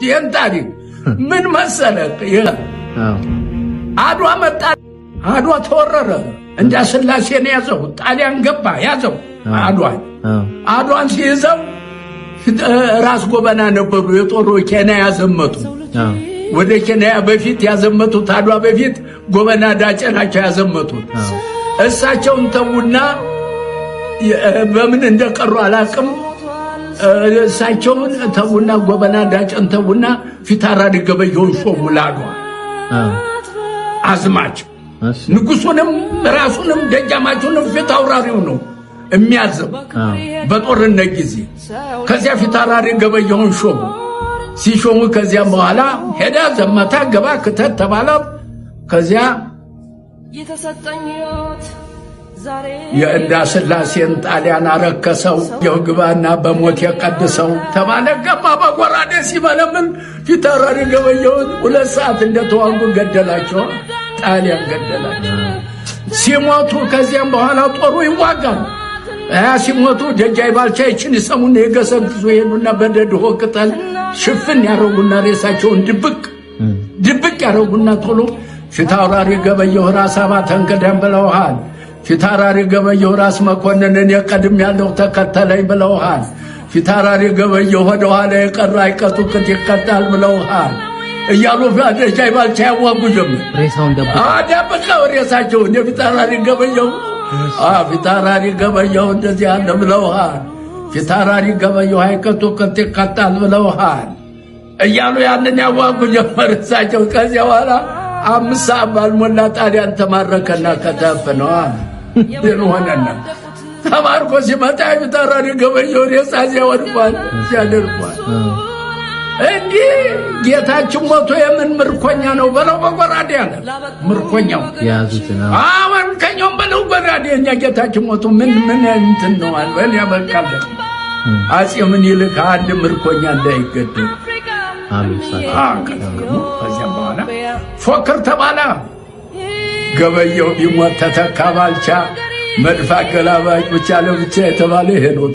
የንታሪ ምን መሰለህ አድዋ መጣ አድዋ ተወረረ እንዳስላሴን ያዘው ጣሊያን ገባ ያዘው አድዋን ሲይዘው ራስ ጎበና ነበሩ የጦሩ ኬንያ ያዘመቱ ወደ ኬንያ በፊት ያዘመቱት አድዋ በፊት ጎበና ዳጨ ናቸው ያዘመቱት እሳቸውን ተውና በምን እንደቀሩ አላቅም እሳቸውን ተውና ጎበና ዳጨን ተውና ፊታውራሪ ገበየሁን ሾሙ ለአድዋ አዝማች ንጉሱንም ራሱንም ደጃማቹንም ፊታውራሪው ነው የሚያዘው በጦርነት ጊዜ ከዚያ ፊታውራሪ ገበየሁን ሾሙ ሲሾሙ ከዚያ በኋላ ሄዳ ዘመታ ገባ ከተት ተባለ ከዚያ የእንዳስላሴን ጣሊያን አረከሰው የግባና በሞት የቀድሰው ተባለ ገባ በጎራዴ ሲበለምን ፊታውራሪ ገበየሁን 2 ሰዓት እንደተዋጉ ገደላቸው ጣሊያን ገደላቸው ሲሞቱ ከዚያም በኋላ ጦሩ ይዋጋል ሲሞቱ ደጃይ ባልቻ ይችን ይሰሙና የገሰግሱ ሄዱና በደድሆ ቅጠል ሽፍን ያረጉና ሬሳቸውን ድብቅ ያረጉና ቶሎ ፊታውራሪ ገበየሁ ራስ አባተን ቀደም ብለውሃል ፊታውራሪ ገበየሁ ራስ መኮንንን የቀድም ያለው ተከተለኝ ብለውሃል ፊታውራሪ ገበየሁ ወደ ኋላ የቀረ አይቀጡ ቅጥ ይቀጣል ብለውሃል እያሉ ደጃይ ባልቻ ያዋጉ ጀመር ሬሳውን ደብቀው ሬሳቸውን የፊታውራሪ ገበየሁ ፊታውራሪ ገበየሁ እንደዚህ አለ ብለውሃል ፊታውራሪ ገበየሁ አይቀጡ ቅጥ ይቀጣል ብለውሃል እያሉ ያንን ያዋጉ ጀመር እሳቸው ከዚያ በኋላ 5 ሰዓት ባልሞላ ጣሊያን ተማረከና ከተፈነዋል ሆነና ተማርኮ ሲመጣ ፊታውራሪ ገበየሁ ሬሳ ሲያወድቋል ሲያደርቋል እንዲህ ጌታችን ሞቶ የምን ምርኮኛ ነው በለው በጎራዴ አለ ምርኮኛው ያዙትና ምርኮኛው በለው በጎራዴ እኛ ጌታችን ሞቶ ምን እንትን ነው አልበል ያበቃል አጼ ምኒልክ አንድ ምርኮኛ እንዳይገደል ከዚያ በኋላ ፎክር ተባለ ገበየሁ ቢሞት ተተካ ባልቻ መድፋ ገላባጭ ብቻ ለብቻ የተባለ ይሄ ነው